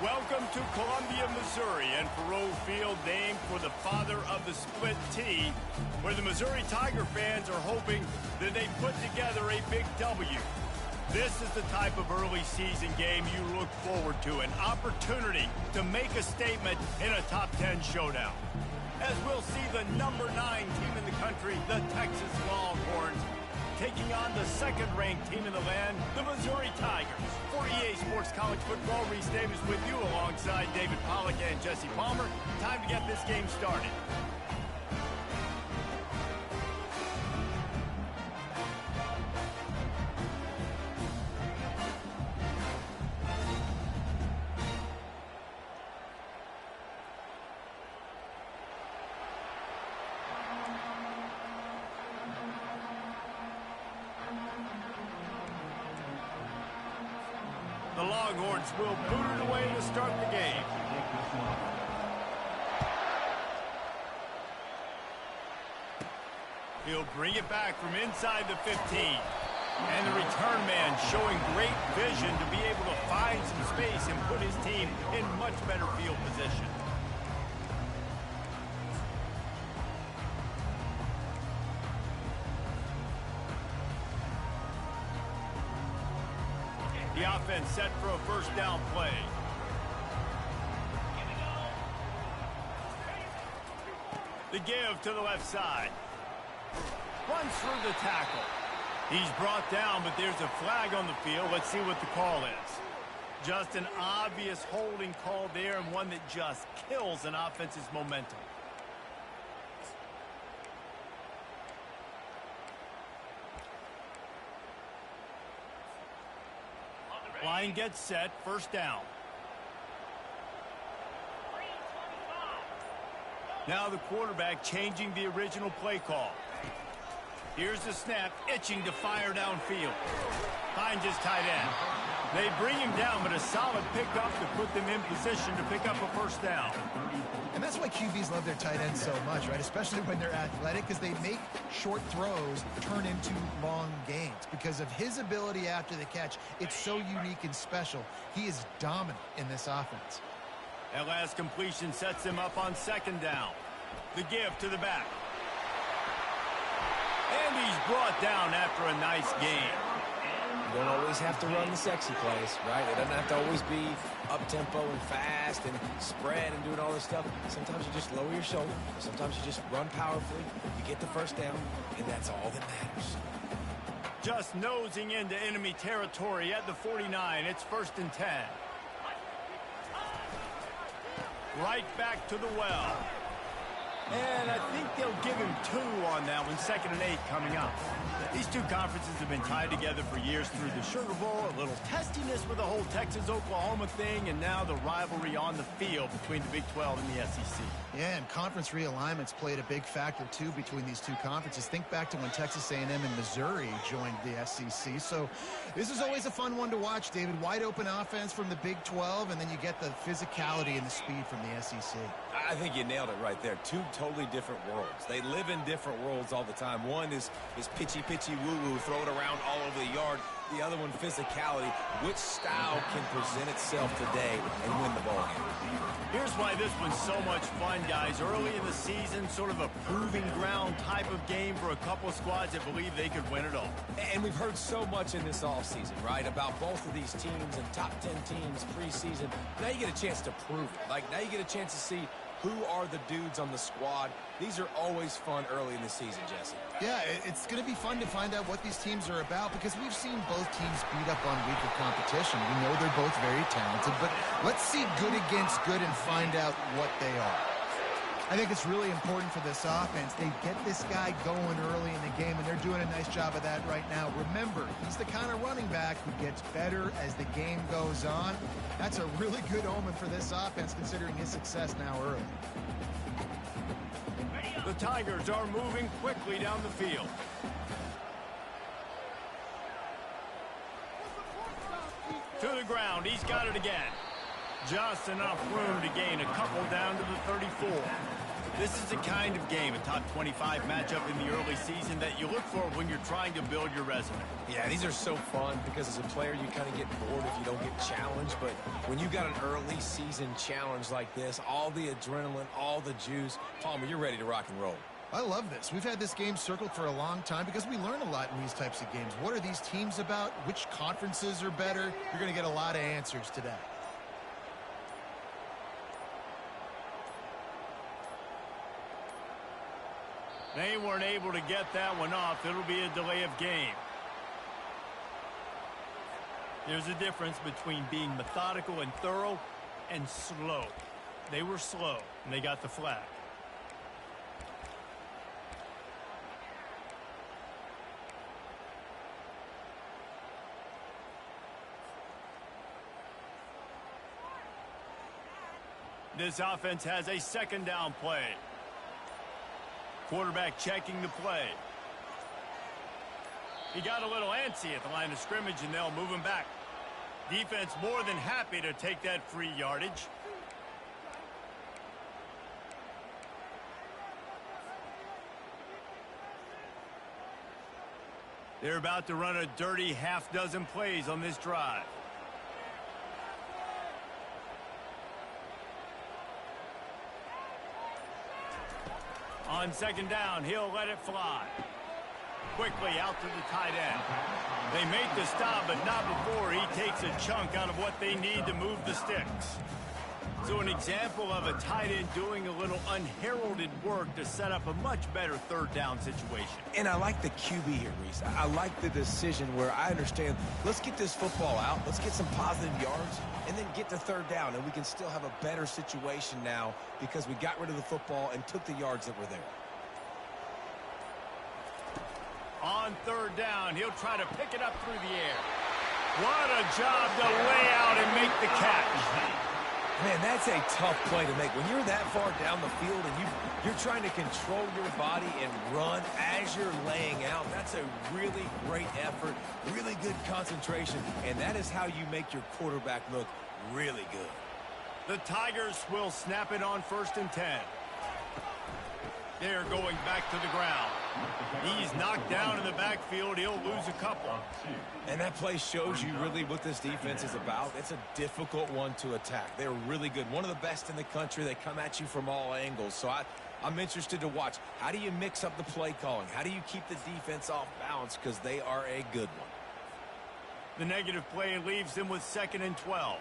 Welcome to Columbia, Missouri, and Faurot Field, named for the father of the split T, where the Missouri Tiger fans are hoping that they put together a big W. This is the type of early season game you look forward to, an opportunity to make a statement in a top 10 showdown. As we'll see the number 9 team in the country, the Texas Longhorns, taking on the second-ranked team in the land, the Missouri Tigers. For EA Sports College Football, Reese Davis with you alongside David Pollack and Jesse Palmer. Time to get this game started. The Longhorns will boot it away to start the game. He'll bring it back from inside the 15. And the return man showing great vision to be able to find some space and put his team in much better field position. The offense set for a first down play. The give to the left side. Runs through the tackle. He's brought down, but there's a flag on the field. Let's see what the call is. Just an obvious holding call there, and one that just kills an offense's momentum. Line gets set, first down. Now the quarterback changing the original play call. Here's the snap, itching to fire downfield. Finds his tight end. They bring him down, but a solid pickup to put them in position to pick up a first down. And that's why QBs love their tight ends so much, right? Especially when they're athletic, because they make short throws turn into long gains. Because of his ability after the catch, it's so unique and special. He is dominant in this offense. That last completion sets him up on second down. The give to the back. And he's brought down after a nice gain. You don't always have to run the sexy plays, right? It doesn't have to always be up-tempo and fast and spread and doing all this stuff. Sometimes you just lower your shoulder. Sometimes you just run powerfully. You get the first down, and that's all that matters. Just nosing into enemy territory at the 49. It's first and 10. Right back to the well. And I think they'll give him 2 on that one, 2nd and 8 coming up. These two conferences have been tied together for years through the Sugar Bowl, a little testiness with the whole Texas-Oklahoma thing, and now the rivalry on the field between the Big 12 and the SEC. Yeah, and conference realignments played a big factor, too, between these two conferences. Think back to when Texas A&M and Missouri joined the SEC. So this is always a fun one to watch, David. Wide open offense from the Big 12, and then you get the physicality and the speed from the SEC. I think you nailed it right there. Two totally different worlds. They live in different worlds all the time. One is pitchy, woo-woo, throw it around all over the yard. The other one, physicality. Which style can present itself today and win the ball game? Here's why this one's so much fun, guys. Early in the season, sort of a proving ground type of game for a couple of squads that believe they could win it all. And we've heard so much in this offseason, right, about both of these teams and top 10 teams preseason. Now you get a chance to prove it. Like, now you get a chance to see who are the dudes on the squad. These are always fun early in the season, Jesse. Yeah, it's going to be fun to find out what these teams are about because we've seen both teams beat up on weaker competition. We know they're both very talented, but let's see good against good and find out what they are. I think it's really important for this offense. They get this guy going early in the game, and they're doing a nice job of that right now. Remember, he's the kind of running back who gets better as the game goes on. That's a really good omen for this offense, considering his success now early. The Tigers are moving quickly down the field. To the ground, he's got it again. Just enough room to gain a couple down to the 34. This is the kind of game, a top 25 matchup in the early season, that you look for when you're trying to build your resume. Yeah, these are so fun because as a player, you kind of get bored if you don't get challenged. But when you got an early season challenge like this, all the adrenaline, all the juice, Palmer, you're ready to rock and roll. I love this. We've had this game circled for a long time because we learn a lot in these types of games. What are these teams about? Which conferences are better? You're going to get a lot of answers today. They weren't able to get that one off. It'll be a delay of game. There's a difference between being methodical and thorough and slow. They were slow, and they got the flag. This offense has a second down play. Quarterback checking the play. He got a little antsy at the line of scrimmage, and they'll move him back. Defense more than happy to take that free yardage. They're about to run a dirty half-dozen plays on this drive. On second down, he'll let it fly. Quickly out to the tight end. They make the stop, but not before he takes a chunk out of what they need to move the sticks. So an example of a tight end doing a little unheralded work to set up a much better third down situation. And I like the QB here, Reese. I like the decision where I understand, let's get this football out, let's get some positive yards, and then get to third down, and we can still have a better situation now because we got rid of the football and took the yards that were there. On third down, he'll try to pick it up through the air. What a job to lay out and make the catch. Man, that's a tough play to make. When you're that far down the field and you're trying to control your body and run as you're laying out, that's a really great effort, really good concentration, and that is how you make your quarterback look really good. The Tigers will snap it on 1st and 10. They're going back to the ground. He's knocked down in the backfield. He'll lose a couple. And that play shows you really what this defense is about. It's a difficult one to attack. They're really good. One of the best in the country. They come at you from all angles. So I'm interested to watch. How do you mix up the play calling? How do you keep the defense off balance? Because they are a good one. The negative play leaves them with 2nd and 12.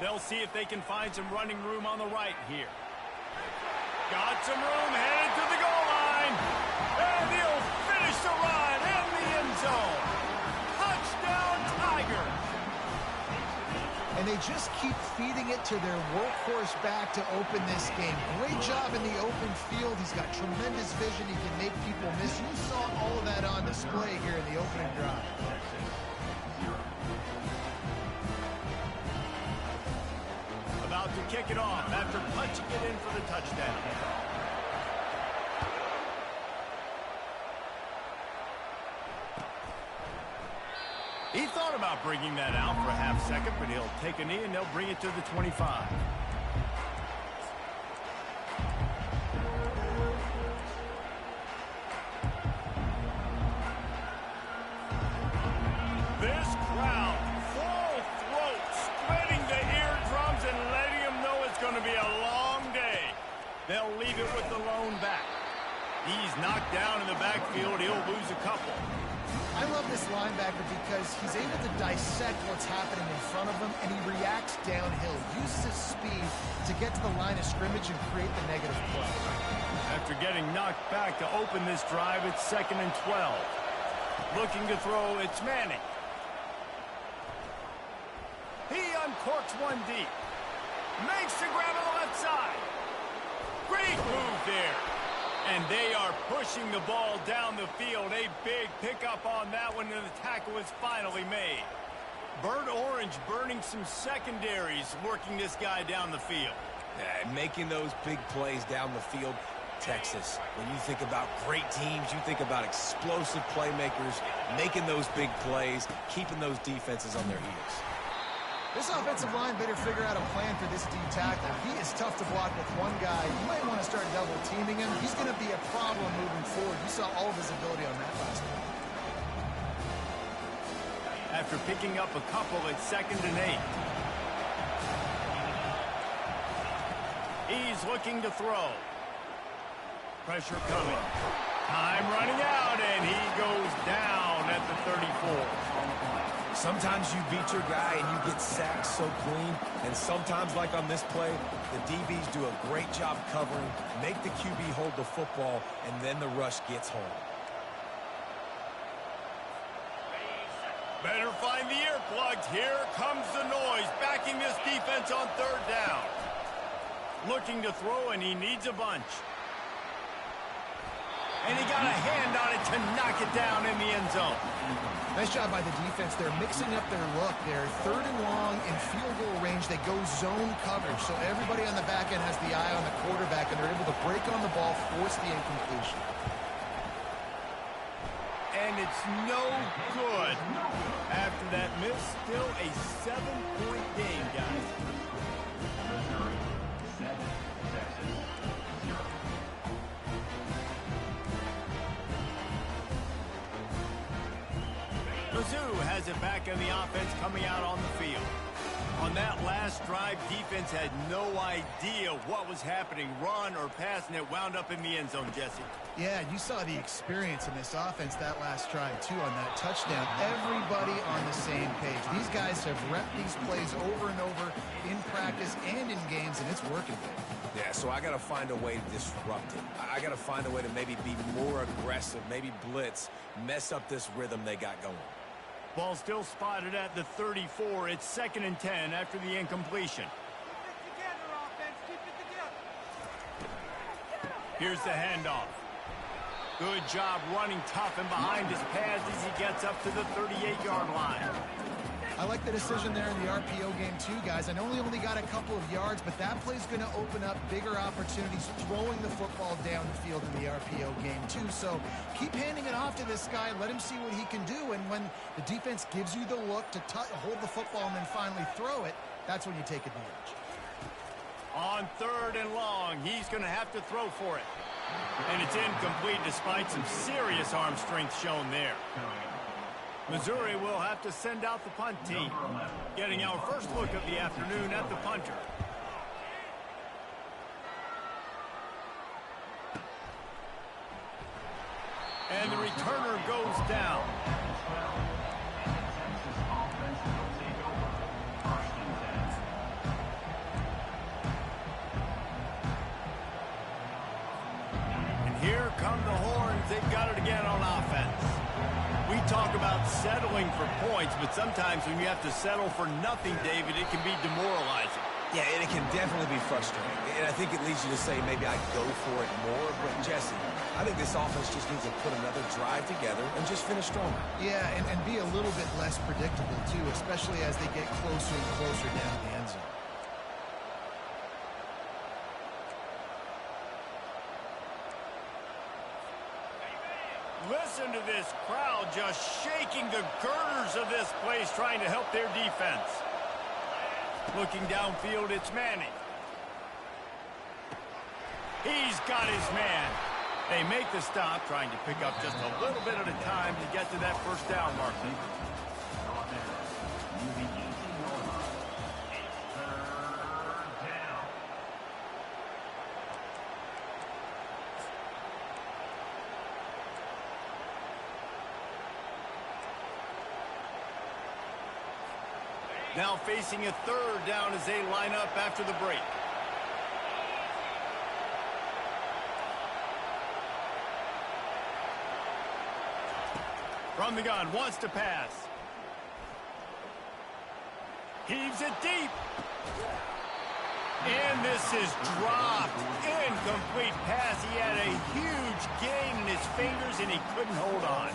They'll see if they can find some running room on the right here. Got some room, headed to the goal line. And he'll finish the run in the end zone. Touchdown, Tigers. And they just keep feeding it to their workhorse back to open this game. Great job in the open field. He's got tremendous vision. He can make people miss. You saw all of that on display here in the opening drive. About to kick it off after punching it in for the touchdown. He thought about bringing that out for a half second, but he'll take a knee and they'll bring it to the 25. This crowd, full throat, spreading the eardrums and letting them know it's going to be a long day. They'll leave it with the lone back. He's knocked down in the backfield. He'll lose a couple. I love this linebacker because he's able to dissect what's happening in front of him, and he reacts downhill, uses his speed to get to the line of scrimmage and create the negative play. After getting knocked back to open this drive, it's 2nd and 12. Looking to throw, it's Manning. He uncorks one deep. Makes the grab on the left side. Great move there. And they are pushing the ball down the field. A big pickup on that one, and the tackle is finally made. Burnt Orange burning some secondaries, working this guy down the field. Yeah, making those big plays down the field. Texas, when you think about great teams, you think about explosive playmakers, making those big plays, keeping those defenses on their heels. This offensive line better figure out a plan for this D tackle. He is tough to block with one guy. You might want to start double teaming him. He's going to be a problem moving forward. You saw all of his ability on that last one. After picking up a couple at 2nd and 8. He's looking to throw. Pressure coming. Time running out, and he goes down at the 34. Sometimes you beat your guy and you get sacked so clean, and sometimes, like on this play, the DBs do a great job covering, make the QB hold the football, and then the rush gets home. Better find the earplugs. Here comes the noise, backing this defense on 3rd down. Looking to throw, and he needs a bunch. And he got a hand on it to knock it down in the end zone. Nice job by the defense. They're mixing up their look. They're 3rd and long in field goal range. They go zone coverage. So everybody on the back end has the eye on the quarterback, and they're able to break on the ball, force the incompletion. And it's no good. After that miss, still a 7-point game, guys. Mizzou has it back in the offense coming out on the field. On that last drive, defense had no idea what was happening, run or pass, and it wound up in the end zone, Jesse. Yeah, you saw the experience in this offense that last drive, too, on that touchdown. Everybody on the same page. These guys have repped these plays over and over in practice and in games, and it's working. Yeah, so I got to find a way to disrupt it. I got to find a way to maybe be more aggressive, maybe blitz, mess up this rhythm they got going. Ball still spotted at the 34. It's 2nd and 10 after the incompletion. Here's the handoff. Good job running tough and behind his pads as he gets up to the 38-yard line. I like the decision there in the RPO game too, guys. I know he only got a couple of yards, but that play's going to open up bigger opportunities throwing the football down the field in the RPO game too. So keep handing it off to this guy. Let him see what he can do. And when the defense gives you the look to hold the football and then finally throw it, that's when you take advantage. On 3rd and long, he's going to have to throw for it. And it's incomplete despite some serious arm strength shown there. Missouri will have to send out the punt team. Getting our first look of the afternoon at the punter. And the returner goes down. And here come the horns. They've got it again on offense. We talk about settling for points, but sometimes when you have to settle for nothing, David, it can be demoralizing. Yeah, and it can definitely be frustrating. And I think it leads you to say maybe I go for it more. But, Jesse, I think this offense just needs to put another drive together and just finish stronger. Yeah, and be a little bit less predictable, too, especially as they get closer and closer down the end zone. Listen to this crowd just shaking the girders of this place, trying to help their defense. Looking downfield, it's Manning. He's got his man. They make the stop, trying to pick up just a little bit at a time to get to that first down marker. Now facing a 3rd down as they line up after the break. From the gun, wants to pass. Heaves it deep. And this is dropped. Incomplete pass. He had a huge gain in his fingers, and he couldn't hold on.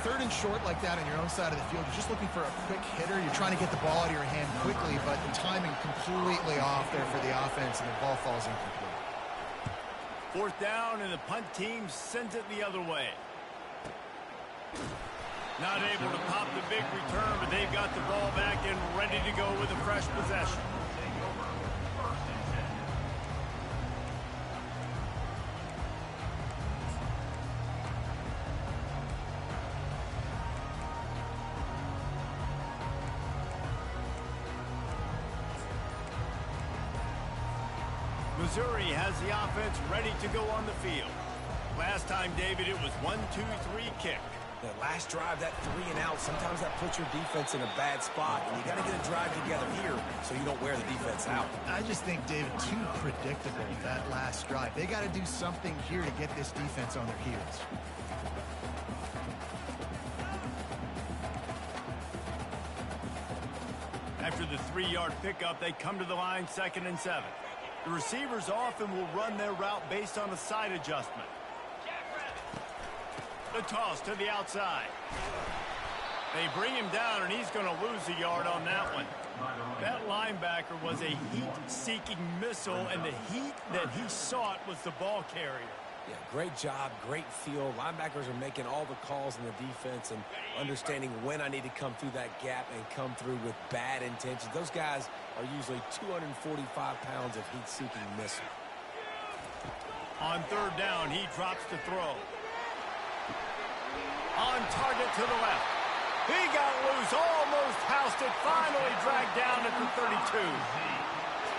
3rd and short like that on your own side of the field, you're just looking for a quick hitter. You're trying to get the ball out of your hand quickly, but the timing completely off there for the offense, and the ball falls incomplete. 4th down, and the punt team sends it the other way. Not able to pop the big return, but they've got the ball back and ready to go with a fresh possession. Missouri has the offense ready to go on the field. Last time, David, it was 1-2-3 kick. The last drive, that 3 and out, sometimes that puts your defense in a bad spot, and you got to get a drive together here so you don't wear the defense out. I just think, David, too predictable, that last drive. They got to do something here to get this defense on their heels. After the 3-yard pickup, they come to the line 2nd and 7. The receivers often will run their route based on a side adjustment. The toss to the outside. They bring him down, and he's going to lose a yard on that one. That linebacker was a heat-seeking missile, and the heat that he sought was the ball carrier. Yeah, great job, great feel. Linebackers are making all the calls in the defense and understanding when I need to come through that gap and come through with bad intentions. Those guys are usually 245 pounds of heat-seeking missile. On 3rd down, he drops to throw. On target to the left. He got loose, almost housed it, finally dragged down at the 32.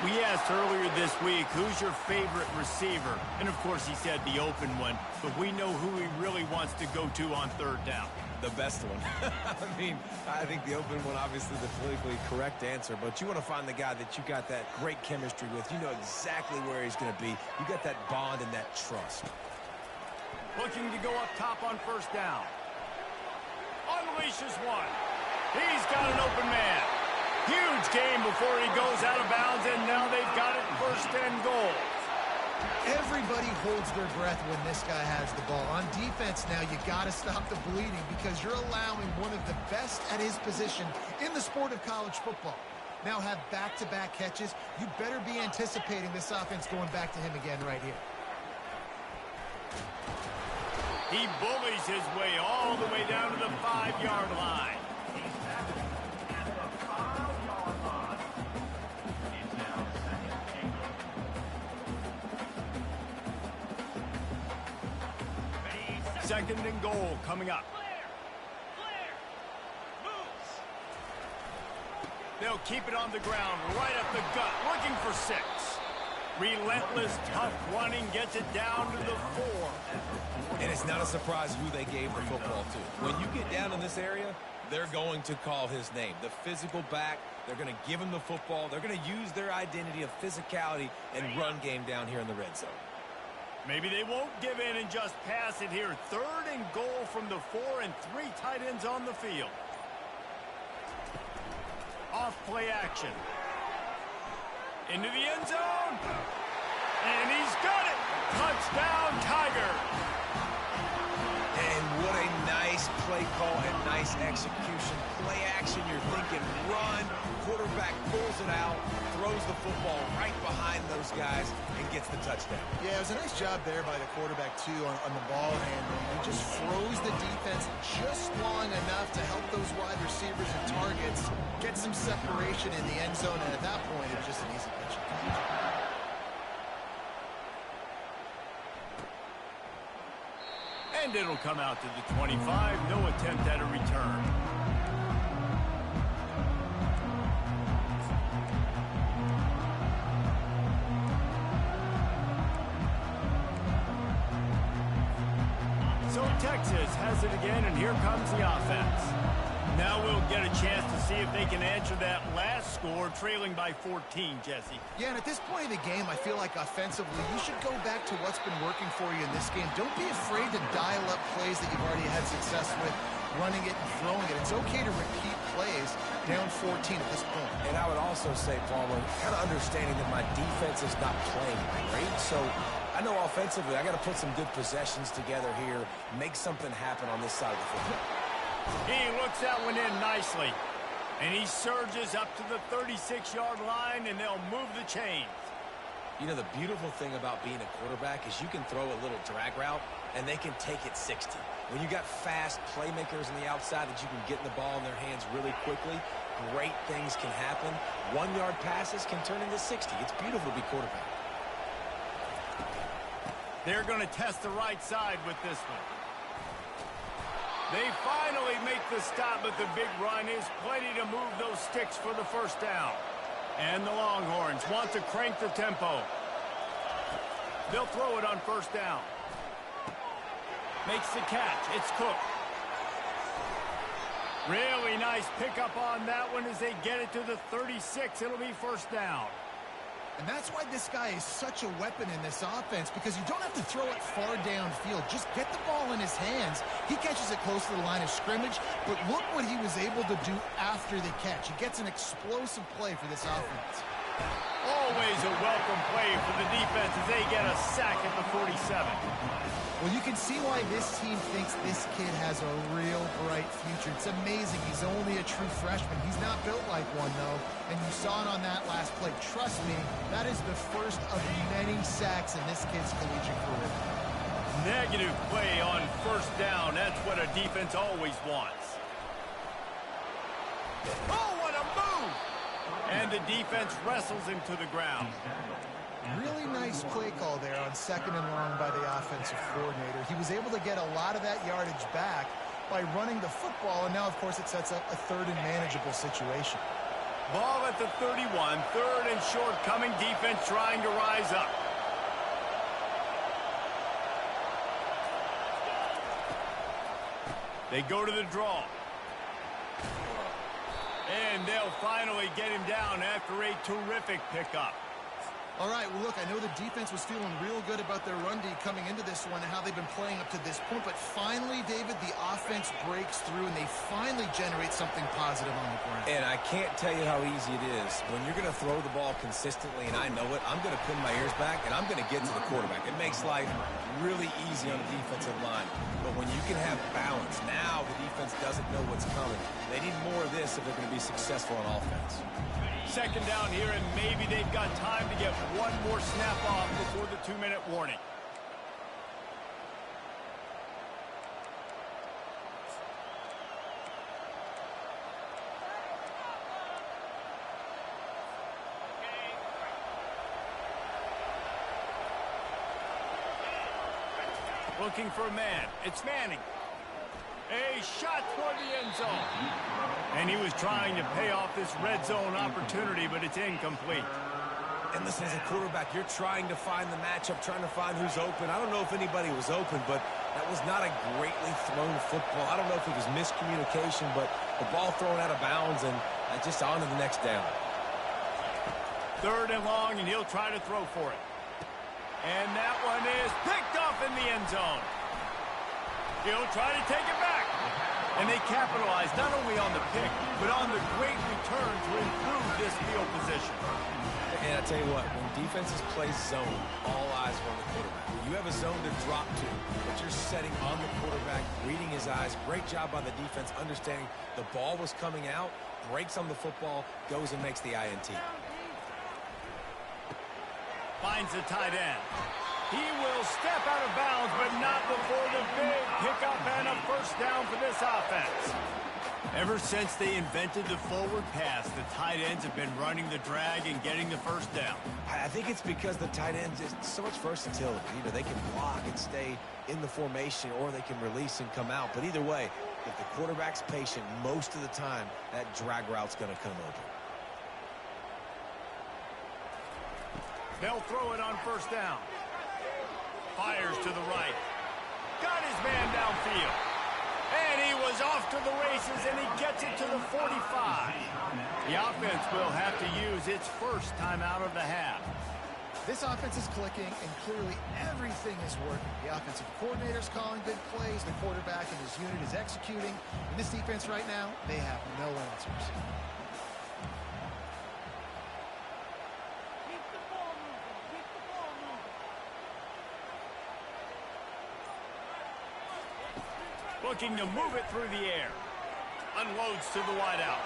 We asked earlier this week, who's your favorite receiver? And, of course, he said the open one, but we know who he really wants to go to on 3rd down. The best one. I mean, I think the open one, obviously the politically correct answer, but you want to find the guy that you got that great chemistry with. You know exactly where he's going to be. You got that bond and that trust. Looking to go up top on 1st down. Unleashes one. He's got an open man. Huge game before he goes out of bounds, and now they've got it 1st and goal. Everybody holds their breath when this guy has the ball. On defense now, you got to stop the bleeding because you're allowing one of the best at his position in the sport of college football. Now have back-to-back catches. You better be anticipating this offense going back to him again right here. He bullies his way all the way down to the 5-yard line. Second and goal coming up. They'll keep it on the ground, right up the gut, looking for 6. Relentless, tough running gets it down to the 4. And it's not a surprise who they gave the football to. When you get down in this area, they're going to call his name. The physical back, they're going to give him the football. They're going to use their identity of physicality and run game down here in the red zone. Maybe they won't give in and just pass it here. 3rd and goal from the 4 and 3 tight ends on the field. Off play action. Into the end zone. And he's got it. Touchdown, Tiger. And what a nice play call and nice execution. Play action, you're thinking run. Quarterback pulls it out, throws the football right behind those guys, and gets the touchdown. Yeah, it was a nice job there by the quarterback, too, on the ball handling. He just froze the defense just long enough to help those wide receivers and targets get some separation in the end zone, and at that point, it was just an easy pitch. And it'll come out to the 25. No attempt at a return. So Texas has it again, and here comes the offense. Now we'll get a chance to see if they can answer that last score, trailing by 14, Jesse. Yeah, and at this point of the game, I feel like offensively, you should go back to what's been working for you in this game. Don't be afraid to dial up plays that you've already had success with, running it and throwing it. It's okay to repeat plays down 14 at this point. And I would also say, Palmer, kind of understanding that my defense is not playing great, so I know offensively I got to put some good possessions together here, make something happen on this side of the football. He looks that one in nicely. And he surges up to the 36-yard line, and they'll move the chains. You know, the beautiful thing about being a quarterback is you can throw a little drag route, and they can take it 60. When you got fast playmakers on the outside that you can get the ball in their hands really quickly, great things can happen. 1-yard passes can turn into 60. It's beautiful to be quarterback. They're going to test the right side with this one. They finally make the stop, but the big run is plenty to move those sticks for the first down. And the Longhorns want to crank the tempo. They'll throw it on first down. Makes the catch. It's Cook. Really nice pickup on that one as they get it to the 36. It'll be first down. And that's why this guy is such a weapon in this offense, because you don't have to throw it far downfield. Just get the ball in his hands. He catches it close to the line of scrimmage, but look what he was able to do after the catch. He gets an explosive play for this offense. Always a welcome play for the defense as they get a sack at the 47. Well, you can see why this team thinks this kid has a real bright future. It's amazing. He's only a true freshman. He's not built like one, though, and you saw it on that last play. Trust me, that is the first of many sacks in this kid's collegiate career. Negative play on first down. That's what a defense always wants. Oh, what a move! And the defense wrestles him to the ground. Really nice play call there on 2nd and long by the offensive coordinator. He was able to get a lot of that yardage back by running the football, and now, of course, it sets up a 3rd and manageable situation. Ball at the 31, 3rd and short coming, defense trying to rise up. They go to the draw. And they'll finally get him down after a terrific pickup. All right, well, look, I know the defense was feeling real good about their run D coming into this one and how they've been playing up to this point, but finally, David, the offense breaks through and they finally generate something positive on the ground. And I can't tell you how easy it is. When you're going to throw the ball consistently, and I know it, I'm going to pin my ears back, and I'm going to get to the quarterback. It makes life really easy on the defensive line. But when you can have balance, now the defense doesn't know what's coming. They need more of this if they're going to be successful on offense. 2nd down here, and maybe they've got time to get one more snap off before the 2-minute warning. Looking for a man. It's Manning. A shot toward the end zone. And he was trying to pay off this red zone opportunity, but it's incomplete. And listen, as a quarterback, you're trying to find the matchup, trying to find who's open. I don't know if anybody was open, but that was not a greatly thrown football. I don't know if it was miscommunication, but the ball thrown out of bounds and just on to the next down. 3rd and long, and he'll try to throw for it. And that one is picked off in the end zone. He'll try to take it back. And they capitalize not only on the pick, but on the great return to improve this field position. And I tell you what, when defenses play zone, all eyes are on the quarterback. You have a zone to drop to, but you're setting on the quarterback, reading his eyes. Great job by the defense, understanding the ball was coming out, breaks on the football, goes and makes the INT. Finds the tight end. He will step out of bounds, but not before the big pickup and a first down for this offense. Ever since they invented the forward pass, the tight ends have been running the drag and getting the first down. I think it's because the tight ends is so much versatility. You know, they can block and stay in the formation, or they can release and come out. But either way, if the quarterback's patient, most of the time, that drag route's going to come open. They'll throw it on first down. Fires to the right. Got his man downfield. And he was off to the races, and he gets it to the 45. The offense will have to use its first timeout of the half. This offense is clicking, and clearly everything is working. The offensive coordinator's calling big plays. The quarterback and his unit is executing. And this defense right now, they have no answers. Looking to move it through the air. Unloads to the wideout.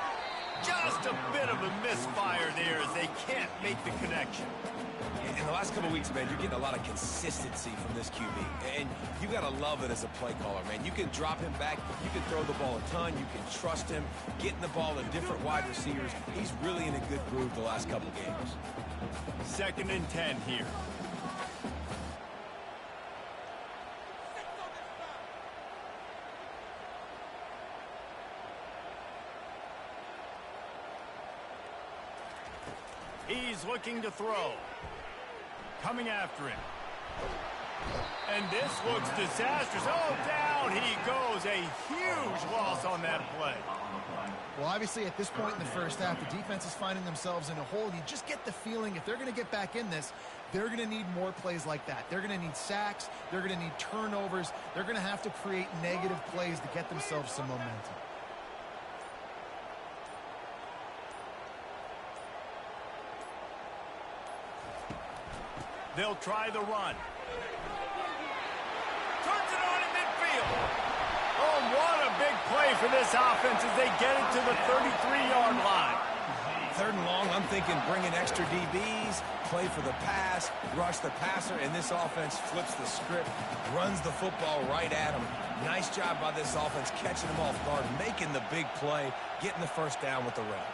Just a bit of a misfire there as they can't make the connection. In the last couple of weeks, man, you're getting a lot of consistency from this QB. And you got to love it as a play caller, man. You can drop him back. You can throw the ball a ton. You can trust him, getting the ball to different wide receivers. He's really in a good groove the last couple games. 2nd and 10 here. He's looking to throw. Coming after him. And this looks disastrous. Oh, down he goes. A huge loss on that play. Well, obviously, at this point in the first half, the defense is finding themselves in a hole. You just get the feeling if they're going to get back in this, they're going to need more plays like that. They're going to need sacks. They're going to need turnovers. They're going to have to create negative plays to get themselves some momentum. They'll try the run. Turns it on in midfield. Oh, what a big play for this offense as they get it to the 33-yard line. 3rd and long, I'm thinking bring in extra DBs, play for the pass, rush the passer, and this offense flips the script, runs the football right at him. Nice job by this offense catching them off guard, making the big play, getting the first down with the run.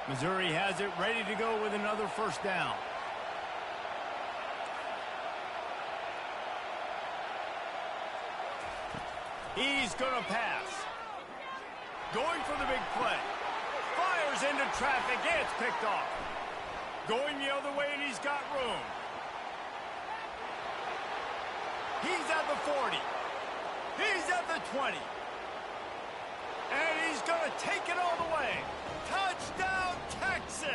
Missouri has it ready to go with another first down. He's going to pass. Going for the big play. Fires into traffic. It's picked off. Going the other way, and he's got room. He's at the 40. He's at the 20. And he's going to take it all the way. Touchdown, Texas!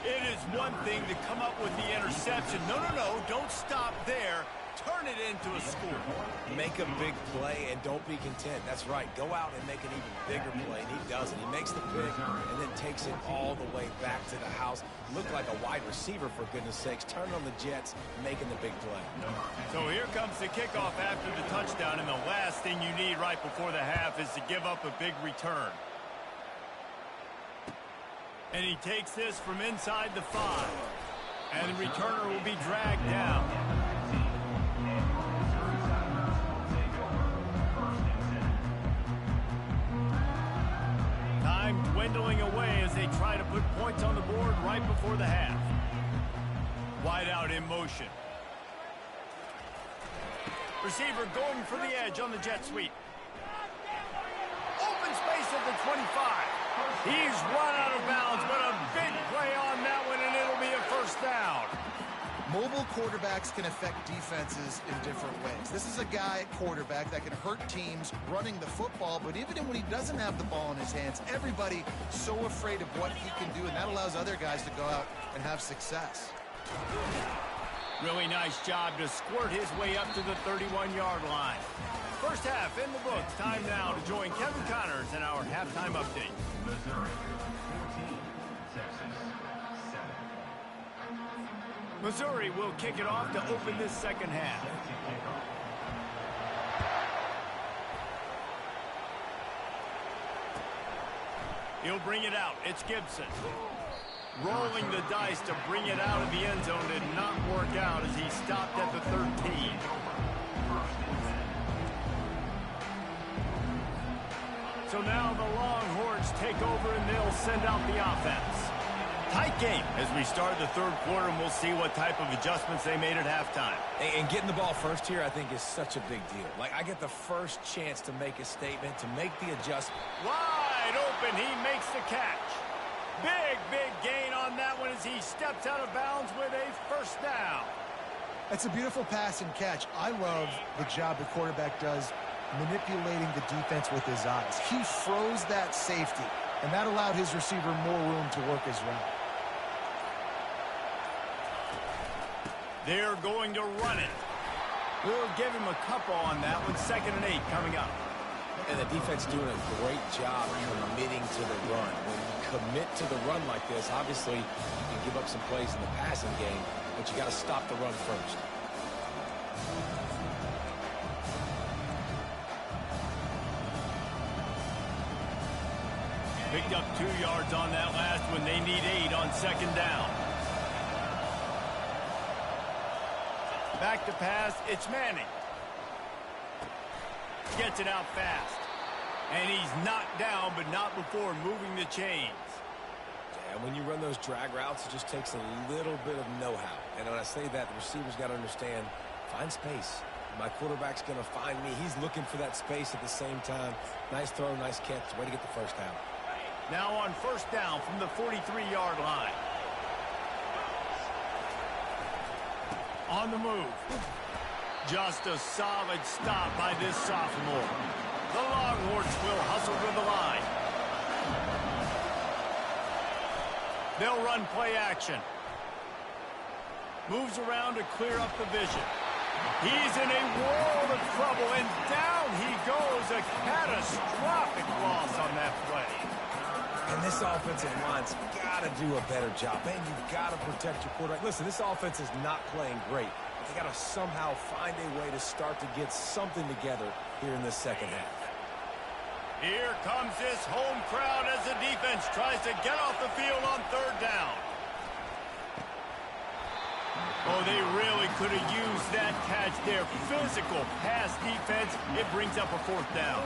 It is one thing to come up with the interception. No, don't stop there. Turn it into a score. Make a big play and don't be content. That's right. Go out and make an even bigger play, and he does it. He makes the pick and then takes it all the way back to the house. Looked like a wide receiver, for goodness sakes. Turn on the Jets, making the big play. So here comes the kickoff after the touchdown, and the last thing you need right before the half is to give up a big return. And he takes this from inside the 5. And the returner will be dragged down. Time dwindling away as they try to put points on the board right before the half. Wide out in motion. Receiver going for the edge on the jet sweep. Open space at the 25. He's run out of bounds, but a big play on that one, and it'll be a first down. Mobile quarterbacks can affect defenses in different ways. This is a guy, quarterback, that can hurt teams running the football, but even when he doesn't have the ball in his hands, everybody's so afraid of what he can do, and that allows other guys to go out and have success. Really nice job to squirt his way up to the 31-yard line. First half in the books. Time now to join Kevin Connors in our halftime update. Missouri 14, Texas 7. Missouri will kick it off to open this second half. He'll bring it out. It's Gibson. Rolling the dice to bring it out of the end zone did not work out as he stopped at the 13. So now the Longhorns take over and they'll send out the offense. Tight game as we start the third quarter, and we'll see what type of adjustments they made at halftime. And getting the ball first here, I think, is such a big deal. Like, I get the first chance to make a statement, to make the adjustment. Wide open, he makes the catch. Big gain on that one as he steps out of bounds with a first down. That's a beautiful pass and catch. I love the job the quarterback does manipulating the defense with his eyes. He froze that safety, and that allowed his receiver more room to work his route. They're going to run it. We'll give him a couple on that one. 2nd and 8 coming up. And the defense doing a great job committing to the run. When you commit to the run like this, obviously you can give up some plays in the passing game, but you got to stop the run first. Picked up 2 yards on that last one. They need 8 on second down. Back to pass. It's Manning. Gets it out fast. And he's knocked down, but not before moving the chains. And when you run those drag routes, it just takes a little bit of know-how. And when I say that, the receiver's got to understand, find space. My quarterback's going to find me. He's looking for that space at the same time. Nice throw, nice catch. Way to get the first down. Now on first down from the 43-yard line. On the move. Just a solid stop by this sophomore. The Longhorns will hustle to the line. They'll run play action. Moves around to clear up the vision. He's in a world of trouble, and down he goes. A catastrophic loss on that play. And this offensive line's got to do a better job. Man, you've got to protect your quarterback. Listen, this offense is not playing great. They got to somehow find a way to start to get something together here in this second half. Here comes this home crowd as the defense tries to get off the field on third down. Oh, they really could have used that catch there. Physical pass defense. It brings up a fourth down.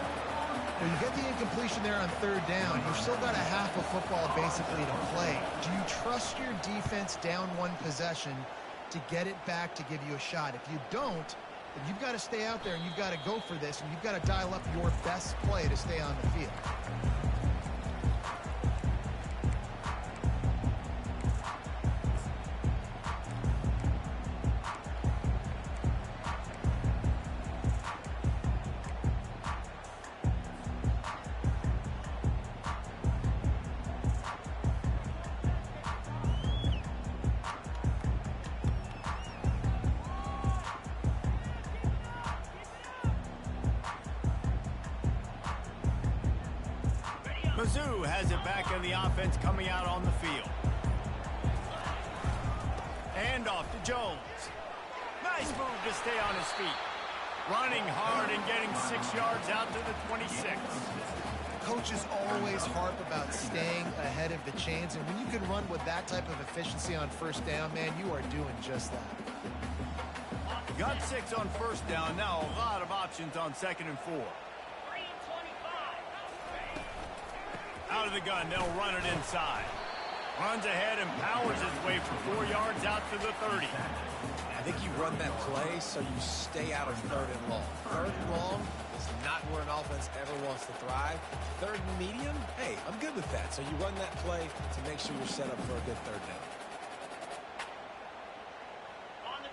Well, you get the incompletion there on third down. You've still got a half of football basically to play. Do you trust your defense down one possession to get it back to give you a shot? If you don't, then you've got to stay out there and you've got to go for this, and you've got to dial up your best play to stay on the field. Mizzou has it back in the offense coming out on the field. And off to Jones. Nice move to stay on his feet. Running hard and getting 6 yards out to the 26. Coaches always harp about staying ahead of the chains, and when you can run with that type of efficiency on first down, man, you are doing just that. Got 6 on first down. Now a lot of options on second and 4. Out of the gun, they'll run it inside. Runs ahead and powers his way for 4 yards out to the 30. I think you run that play so you stay out of third and long. Third and long is not where an offense ever wants to thrive. Third and medium, hey, I'm good with that. So you run that play to make sure you're set up for a good third down.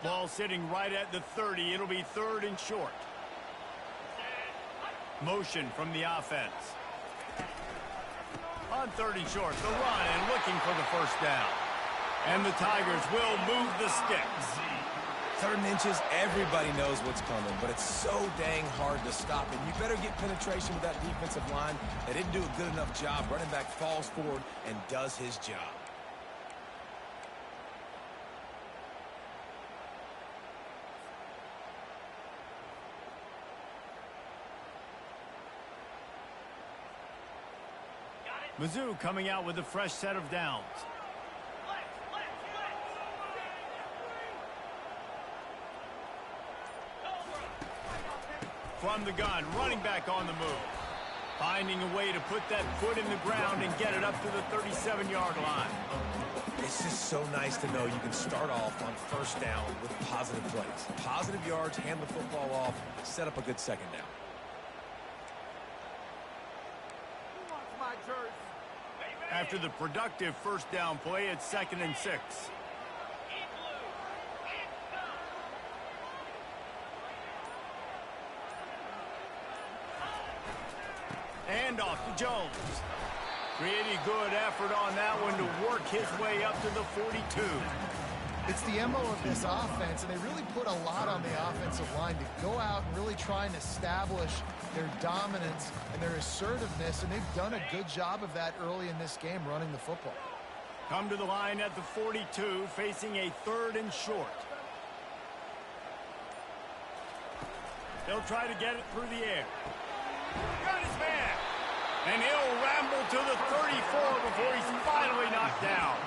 Ball sitting right at the 30. It'll be third and short. Motion from the offense. On third and short, the run and looking for the first down. And the Tigers will move the sticks. Third and inches, everybody knows what's coming, but it's so dang hard to stop it. You better get penetration with that defensive line. They didn't do a good enough job. Running back falls forward and does his job. Mizzou coming out with a fresh set of downs. From the gun, running back on the move. Finding a way to put that foot in the ground and get it up to the 37-yard line. It's just so nice to know you can start off on first down with positive plays. Positive yards, hand the football off, set up a good second down. After the productive first down play, it's 2nd and 6. And off to Jones. Pretty good effort on that one to work his way up to the 42. It's the MO of this offense, and they really put a lot on the offensive line to go out and really try and establish their dominance and their assertiveness, and they've done a good job of that early in this game running the football. Come to the line at the 42, facing a 3rd and short. They'll try to get it through the air. Got his man. And he'll ramble to the 34 before he's finally knocked down.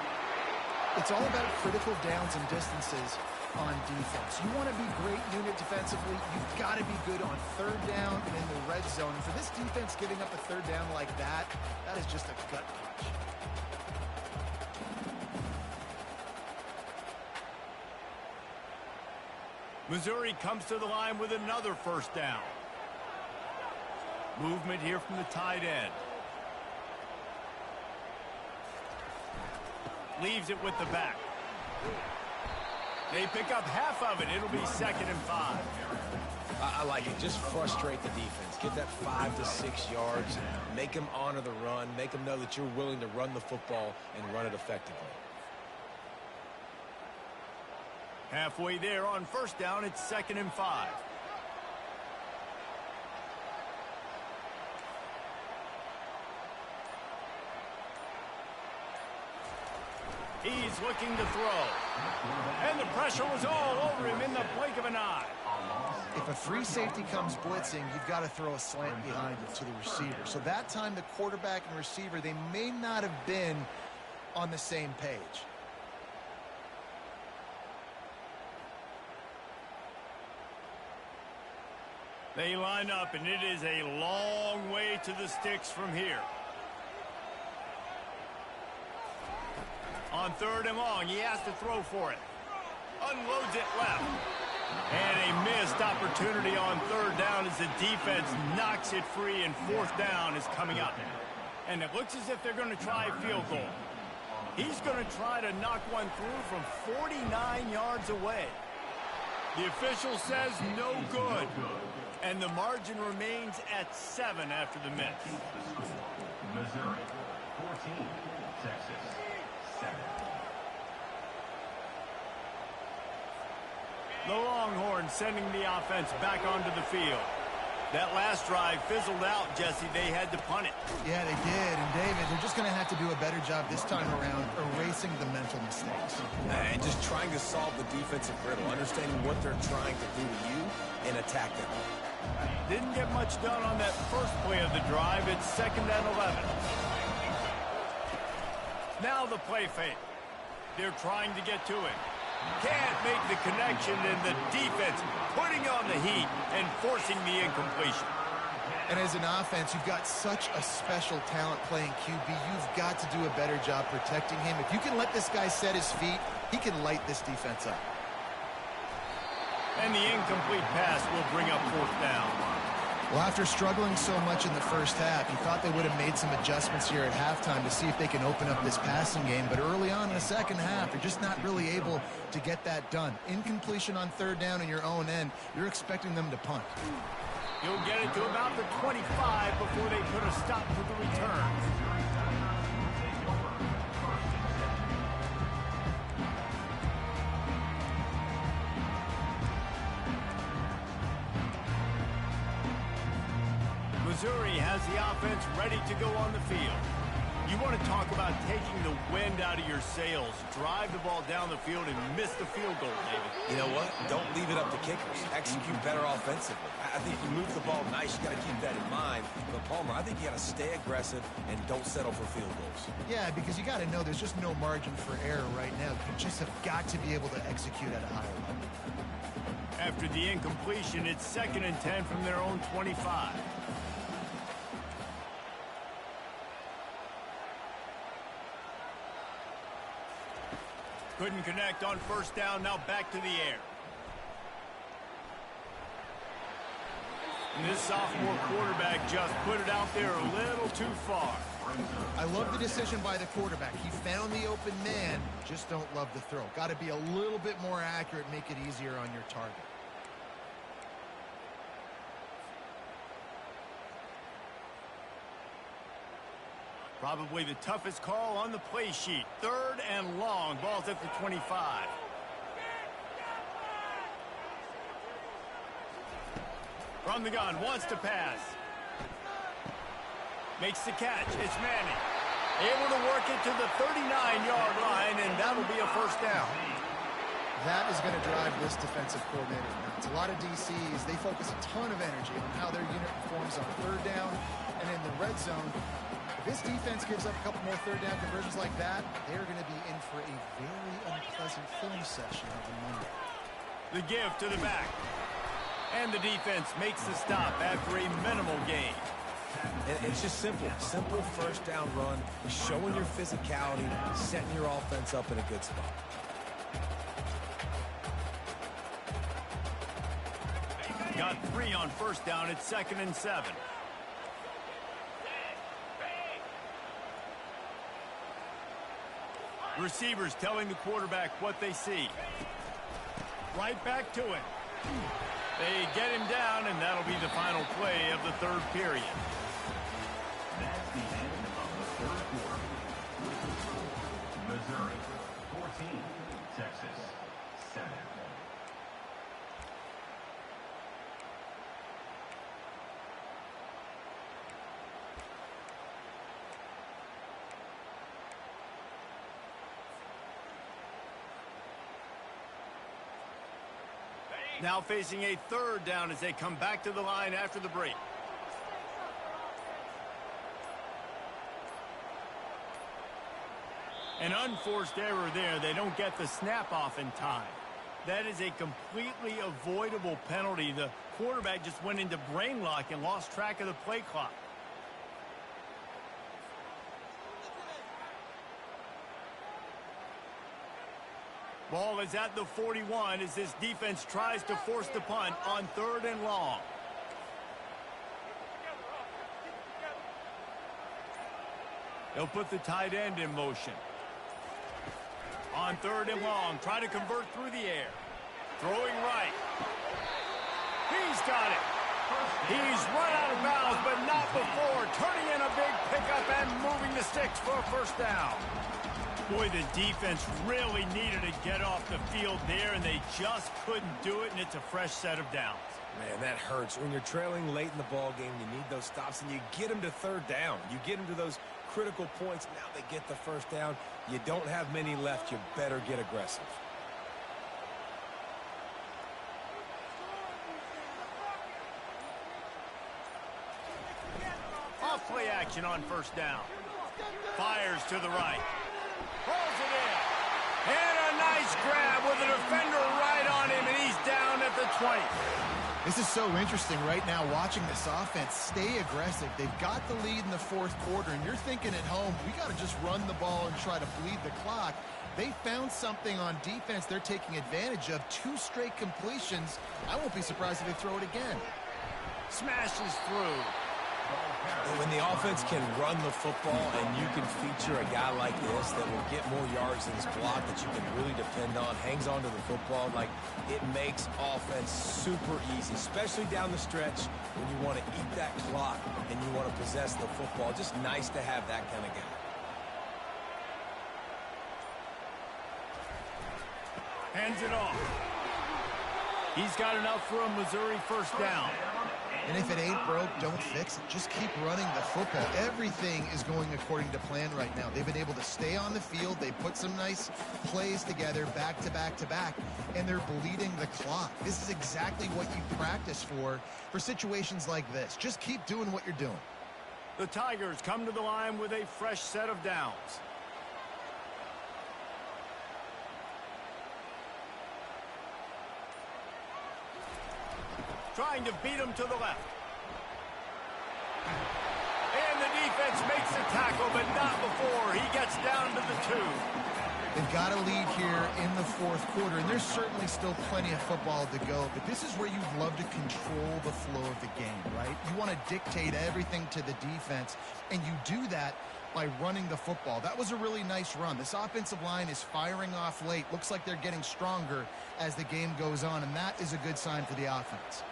It's all about critical downs and distances on defense. You want to be great unit defensively, you've got to be good on third down and in the red zone. And for this defense giving up a third down like that, that is just a gut punch. Missouri comes to the line with another first down. Movement here from the tight end. Leaves it with the back. They pick up half of it. It'll be 2nd and 5. I like it. Just frustrate the defense. Get that 5 to 6 yards. Make them honor the run. Make them know that you're willing to run the football and run it effectively. Halfway there on first down, it's 2nd and 5. He's looking to throw. And the pressure was all over him in the blink of an eye. If a free safety comes blitzing, you've got to throw a slant behind it to the receiver. So that time, the quarterback and receiver, they may not have been on the same page. They line up, and it is a long way to the sticks from here. On 3rd and long, he has to throw for it. Unloads it left. And a missed opportunity on 3rd down as the defense knocks it free, and 4th down is coming up. And it looks as if they're going to try a field goal. He's going to try to knock one through from 49 yards away. The official says no good. And the margin remains at 7 after the miss. Missouri 14, Texas 7. The Longhorns sending the offense back onto the field. That last drive fizzled out, Jesse. They had to punt it. Yeah, they did. And, David, they're just going to have to do a better job this time around erasing the mental mistakes. And just trying to solve the defensive riddle, understanding what they're trying to do to you and attack them. Didn't get much done on that first play of the drive. It's 2nd and 11. Now the play fake. They're trying to get to it. Can't make the connection, and the defense putting on the heat and forcing the incompletion. And as an offense, you've got such a special talent playing QB. You've got to do a better job protecting him. If you can let this guy set his feet, he can light this defense up. And the incomplete pass will bring up 4th down. Well, after struggling so much in the first half, you thought they would have made some adjustments here at halftime to see if they can open up this passing game. But early on in the second half, they're just not really able to get that done. Incompletion on 3rd down in your own end, you're expecting them to punt. You'll get it to about the 25 before they put a stop to the return. Missouri has the offense ready to go on the field. You want to talk about taking the wind out of your sails. Drive the ball down the field and miss the field goal, David. You know what? Don't leave it up to kickers. Execute better offensively. I think you move the ball nice. You got to keep that in mind. But, Palmer, I think you got to stay aggressive and don't settle for field goals. Yeah, because you got to know there's just no margin for error right now. You just have got to be able to execute at a higher level. After the incompletion, it's 2nd and 10 from their own 25. Couldn't connect on first down, now back to the air. And this sophomore quarterback just put it out there a little too far. I love the decision by the quarterback. He found the open man, just don't love the throw. Got to be a little bit more accurate, make it easier on your target. Probably the toughest call on the play sheet. 3rd and long. Ball's at the 25. From the gun. Wants to pass. Makes the catch. It's Manning. Able to work it to the 39-yard line, and that'll be a first down. That is going to drive this defensive coordinator nuts. A lot of DCs, they focus a ton of energy on how their unit performs on third down and in the red zone. If this defense gives up a couple more third down conversions like that, they're going to be in for a very unpleasant film session on Monday. The give to the back. And the defense makes the stop after a minimal gain. And it's just simple. Simple first down run, showing your physicality, setting your offense up in a good spot. Got 3 on first down at 2nd and 7. Receivers telling the quarterback what they see. Right back to it. They get him down, and that'll be the final play of the third period. That's the end of the third quarter. Missouri 14, Texas 7. Now facing a third down as they come back to the line after the break. An unforced error there. They don't get the snap off in time. That is a completely avoidable penalty. The quarterback just went into brain lock and lost track of the play clock. Ball is at the 41 as this defense tries to force the punt on 3rd and long. They'll put the tight end in motion. On 3rd and long, try to convert through the air. Throwing right. He's got it. He's run out of bounds, but not before. Turning in a big pickup and moving the sticks for a first down. Boy, the defense really needed to get off the field there, and they just couldn't do it, and it's a fresh set of downs. Man, that hurts. When you're trailing late in the ball game, you need those stops, and you get them to 3rd down. You get them to those critical points. Now they get the first down. You don't have many left. You better get aggressive. Off play action on first down. Fires to the right. Pulls it in. And a nice grab with a defender right on him, and he's down at the 20. This is so interesting right now, watching this offense stay aggressive. They've got the lead in the 4th quarter, and you're thinking at home, we got to just run the ball and try to bleed the clock. They found something on defense they're taking advantage of. 2 straight completions. I won't be surprised if they throw it again. Smashes through. When the offense can run the football and you can feature a guy like this that will get more yards in his block that you can really depend on, hangs on to the football, like it makes offense super easy, especially down the stretch when you want to eat that clock and you want to possess the football. Just nice to have that kind of guy. Hands it off. He's got enough for a Missouri first down. And if it ain't broke, don't fix it. Just keep running the football. Everything is going according to plan right now. They've been able to stay on the field. They put some nice plays together back to back to back, and they're bleeding the clock. This is exactly what you practice for situations like this. Just keep doing what you're doing. The Tigers come to the line with a fresh set of downs. Trying to beat him to the left. And the defense makes the tackle, but not before he gets down to the 2. They've got a lead here in the 4th quarter, and there's certainly still plenty of football to go, but this is where you'd love to control the flow of the game, right? You want to dictate everything to the defense, and you do that by running the football. That was a really nice run. This offensive line is firing off late. Looks like they're getting stronger as the game goes on, and that is a good sign for the offense.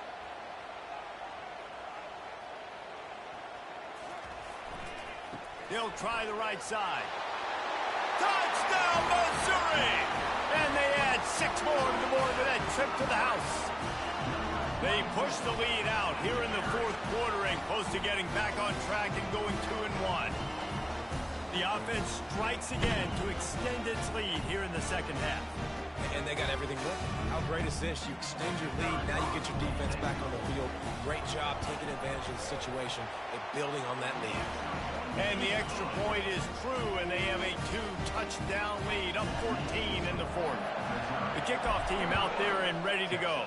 They'll try the right side. Touchdown, Missouri! And they add 6 more to the board with that trip to the house. They push the lead out here in the 4th quarter and close to getting back on track and going 2-1. The offense strikes again to extend its lead here in the second half. And they got everything working. How great is this? You extend your lead, now you get your defense back on the field. Great job taking advantage of the situation and building on that lead. And the extra point is true, and they have a 2-touchdown lead, up 14 in the fourth. The kickoff team out there and ready to go.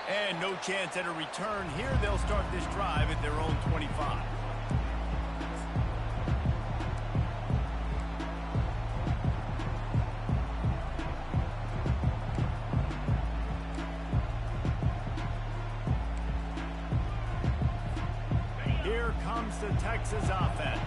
And no chance at a return here. They'll start this drive at their own 25. Here comes the Texas offense.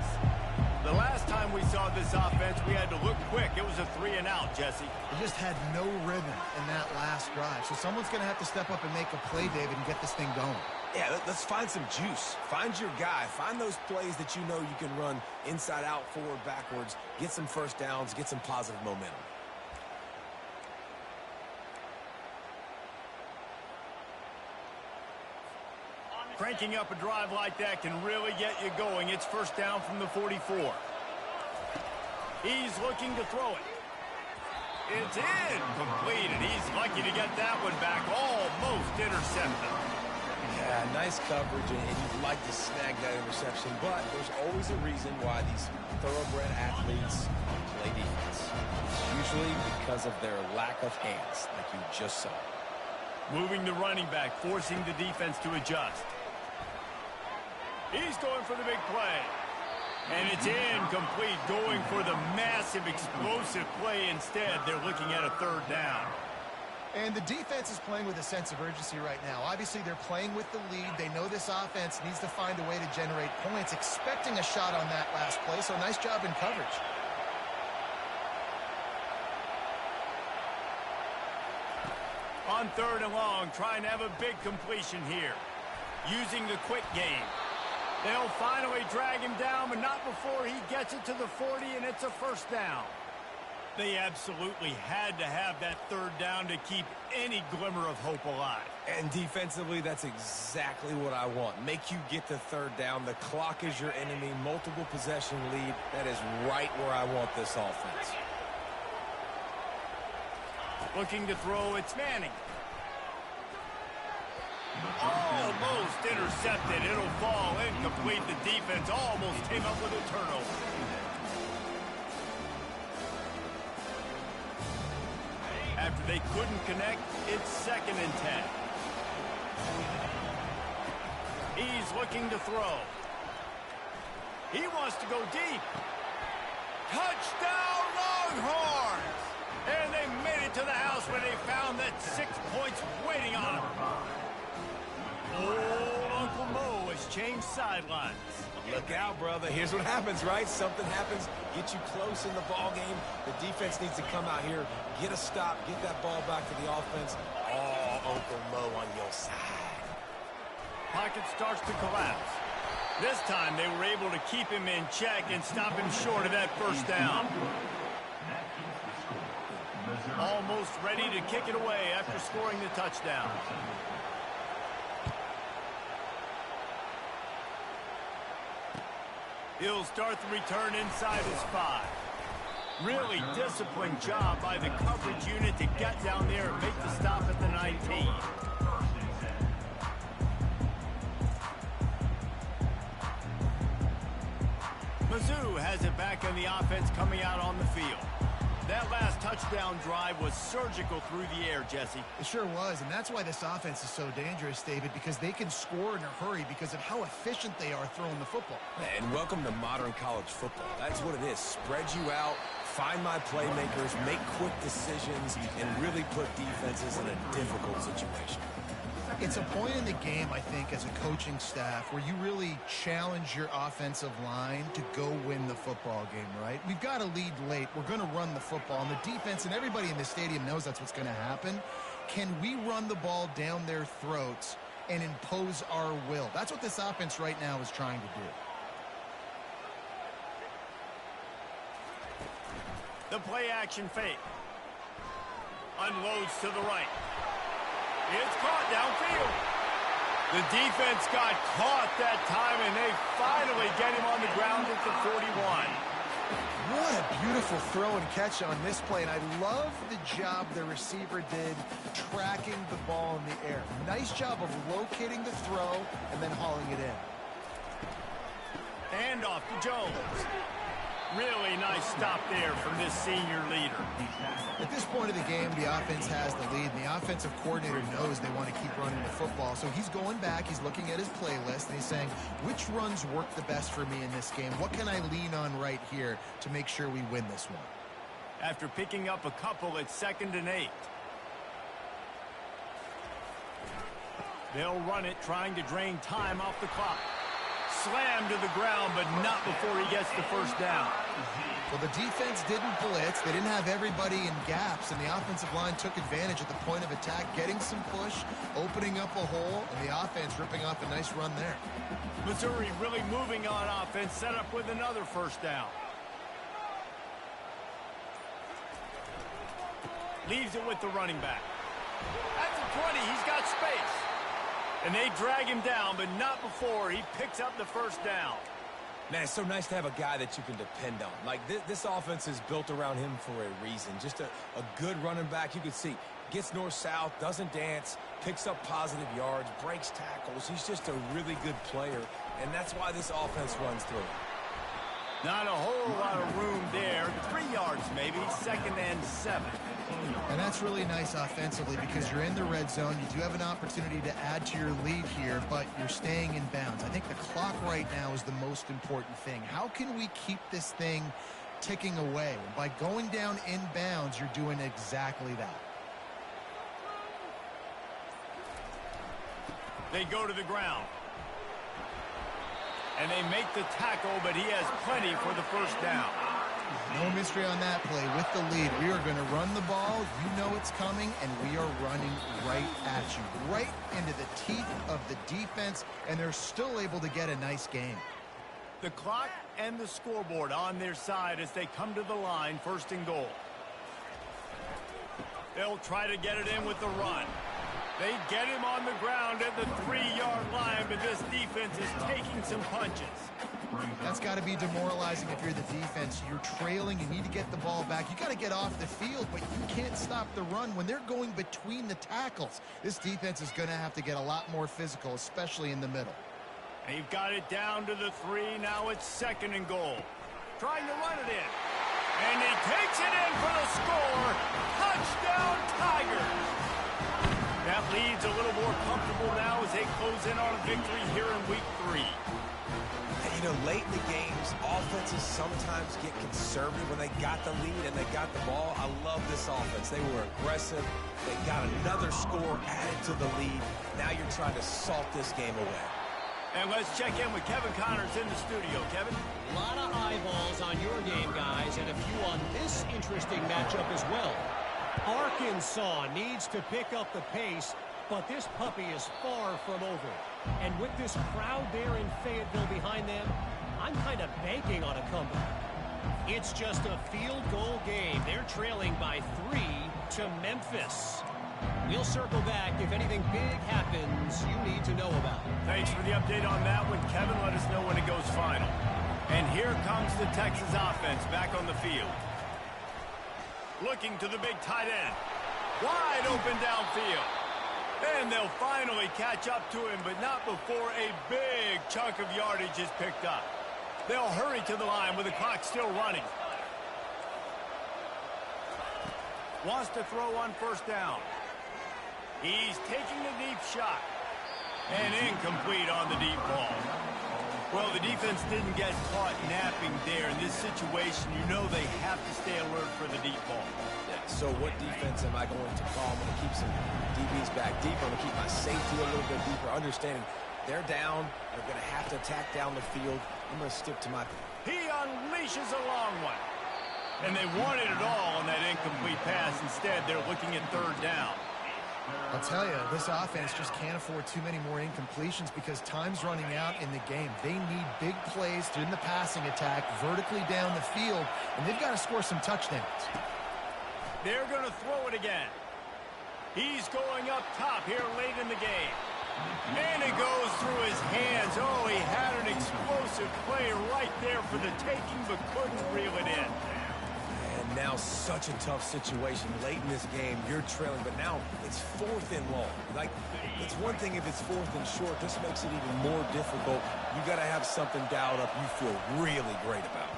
The last time we saw this offense, we had to look quick. It was a 3-and-out, Jesse. They just had no rhythm in that last drive. So someone's going to have to step up and make a play, David, and get this thing going. Yeah, let's find some juice. Find your guy. Find those plays that you know you can run inside out, forward, backwards. Get some first downs. Get some positive momentum. Cranking up a drive like that can really get you going. It's first down from the 44. He's looking to throw it. It's incomplete, and he's lucky to get that one back. Almost intercepted. Yeah, nice coverage, and you'd like to snag that interception, but there's always a reason why these thoroughbred athletes play defense. It's usually because of their lack of hands, like you just saw. Moving the running back, forcing the defense to adjust. He's going for the big play. And it's incomplete, going for the massive, explosive play instead. They're looking at a third down. And the defense is playing with a sense of urgency right now. Obviously, they're playing with the lead. They know this offense needs to find a way to generate points, expecting a shot on that last play. So nice job in coverage. On 3rd and long, trying to have a big completion here. Using the quick game. They'll finally drag him down, but not before he gets it to the 40, and it's a first down. They absolutely had to have that third down to keep any glimmer of hope alive. And defensively, that's exactly what I want. Make you get the third down. The clock is your enemy. Multiple possession lead. That is right where I want this offense. Looking to throw, it's Manning. Almost intercepted. It'll fall incomplete. The defense almost came up with a turnover. After they couldn't connect, it's 2nd and 10. He's looking to throw. He wants to go deep. Touchdown, Longhorns! And they made it to the house where they found that 6 points waiting on them. Old Uncle Mo has changed sidelines. Look out, brother. Here's what happens, right? Something happens, get you close in the ball game. The defense needs to come out here, get a stop, get that ball back to the offense. Oh, Uncle Mo on your side. Pocket starts to collapse. This time they were able to keep him in check and stop him short of that first down. Almost ready to kick it away after scoring the touchdown. He'll start the return inside his 5. Really disciplined job by the coverage unit to get down there and make the stop at the 19. Mizzou has it back in the offense coming out on the field. That last touchdown drive was surgical through the air, Jesse. It sure was, and that's why this offense is so dangerous, David, because they can score in a hurry because of how efficient they are throwing the football. And welcome to modern college football. That's what it is. Spread you out, find my playmakers, make quick decisions, and really put defenses in a difficult situation. It's a point in the game, I think, as a coaching staff where you really challenge your offensive line to go win the football game, right? We've got to lead late. We're going to run the football, and the defense and everybody in the stadium knows that's what's going to happen. Can we run the ball down their throats and impose our will? That's what this offense right now is trying to do. The play action fake. Unloads to the right. It's caught downfield. The defense got caught that time, and they finally get him on the ground at the 41. What a beautiful throw and catch on this play, and I love the job the receiver did tracking the ball in the air. Nice job of locating the throw and then hauling it in. Handoff to Jones. Really nice stop there from this senior leader. At this point of the game, the offense has the lead, and the offensive coordinator knows they want to keep running the football. So he's going back, he's looking at his playlist, and he's saying, which runs work the best for me in this game? What can I lean on right here to make sure we win this one? After picking up a couple, it's 2nd and 8. They'll run it, trying to drain time off the clock. Slammed to the ground, but not before he gets the first down. Well, the defense didn't blitz. They didn't have everybody in gaps, and the offensive line took advantage at the point of attack, getting some push, opening up a hole, and the offense ripping off a nice run there. Missouri really moving on offense, set up with another first down. Leaves it with the running back. At the 20, he's got space. And they drag him down, but not before he picks up the first down. Man, it's so nice to have a guy that you can depend on. Like, this offense is built around him for a reason. Just a good running back. You can see, gets north-south, doesn't dance, picks up positive yards, breaks tackles. He's just a really good player, and that's why this offense runs through him. Not a whole lot of room there. 3 yards maybe, 2nd and 7. And that's really nice offensively because you're in the red zone. You do have an opportunity to add to your lead here, but you're staying in bounds. I think the clock right now is the most important thing. How can we keep this thing ticking away? By going down in bounds, you're doing exactly that. They go to the ground. And they make the tackle, but he has plenty for the first down. No mystery on that play. With the lead, we are going to run the ball. You know it's coming, and we are running right at you, right into the teeth of the defense, and they're still able to get a nice game. The clock and the scoreboard on their side as they come to the line, 1st and goal. They'll try to get it in with the run. They get him on the ground at the 3-yard line, but this defense is taking some punches. That's got to be demoralizing if you're the defense. You're trailing. You need to get the ball back. You got to get off the field, but you can't stop the run when they're going between the tackles. This defense is going to have to get a lot more physical, especially in the middle. They've got it down to the 3. Now it's 2nd and goal. Trying to run it in. And he takes it in for the score. Touchdown, Tigers. That lead's a little more comfortable now as they close in on a victory here in week 3. You know, late in the games, offenses sometimes get conservative when they got the lead and they got the ball. I love this offense. They were aggressive. They got another score added to the lead. Now you're trying to salt this game away. And let's check in with Kevin Connors in the studio. Kevin? A lot of eyeballs on your game, guys, and a few on this interesting matchup as well. Arkansas needs to pick up the pace, but this puppy is far from over. And with this crowd there in Fayetteville behind them, I'm kind of banking on a comeback. It's just a field goal game. They're trailing by 3 to Memphis. We'll circle back if anything big happens you need to know about. Thanks for the update on that one, Kevin. Let us know when it goes final. And here comes the Texas offense back on the field. Looking to the big tight end. Wide open downfield. And they'll finally catch up to him, but not before a big chunk of yardage is picked up. They'll hurry to the line with the clock still running. Wants to throw on 1st down. He's taking a deep shot. And incomplete on the deep ball. Well, the defense didn't get caught napping there. In this situation, you know they have to stay alert for the deep ball. Yeah, so what defense am I going to call? I'm going to keep some DBs back deeper. I'm going to keep my safety a little bit deeper, understanding they're down. They're going to have to attack down the field. I'm going to stick to my... He unleashes a long one. And they wanted it all on that incomplete pass. Instead, they're looking at 3rd down. I'll tell you, this offense just can't afford too many more incompletions because time's running out in the game. They need big plays in the passing attack, vertically down the field, and they've got to score some touchdowns. They're going to throw it again. He's going up top here late in the game. And it goes through his hands. Oh, he had an explosive play right there for the taking, but couldn't reel it in. And now such a tough situation. Late in this game, you're trailing, but now it's 4th and long. Like, it's one thing if it's 4th and short. This makes it even more difficult. You got to have something dialed up you feel really great about.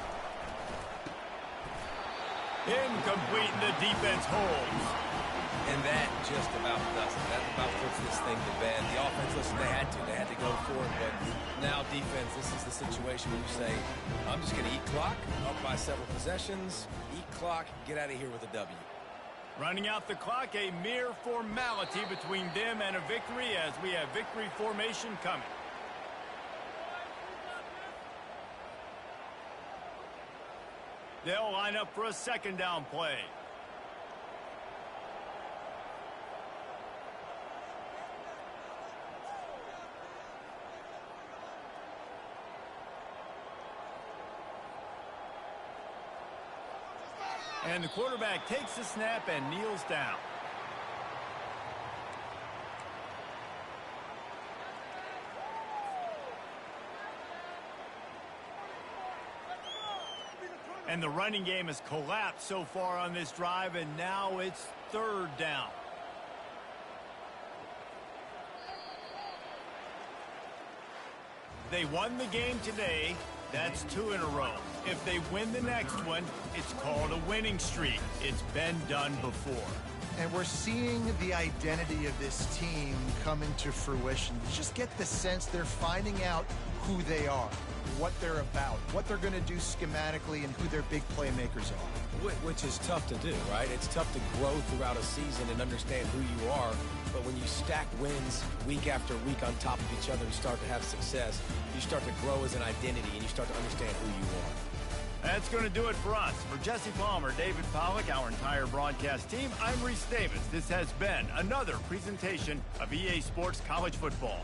Incomplete, and the defense holds. And that just about does it. That about puts this thing to bed. The offense, listen, they had to go for it, but now defense, this is the situation where you say, I'm just going to eat clock, up by several possessions, eat clock, get out of here with a W. Running out the clock, a mere formality between them and a victory as we have victory formation coming. They'll line up for a 2nd down play. And the quarterback takes the snap and kneels down. And the running game has collapsed so far on this drive, and now it's 3rd down. They won the game today. That's 2 in a row. If they win the next one, it's called a winning streak. It's been done before. And we're seeing the identity of this team come into fruition. You just get the sense they're finding out who they are, what they're about, what they're going to do schematically, and who their big playmakers are. Which is tough to do, right? It's tough to grow throughout a season and understand who you are. But when you stack wins week after week on top of each other, you start to have success. You start to grow as an identity, and you start to understand who you are. That's going to do it for us. For Jesse Palmer, David Pollack, our entire broadcast team, I'm Reese Davis. This has been another presentation of EA Sports College Football.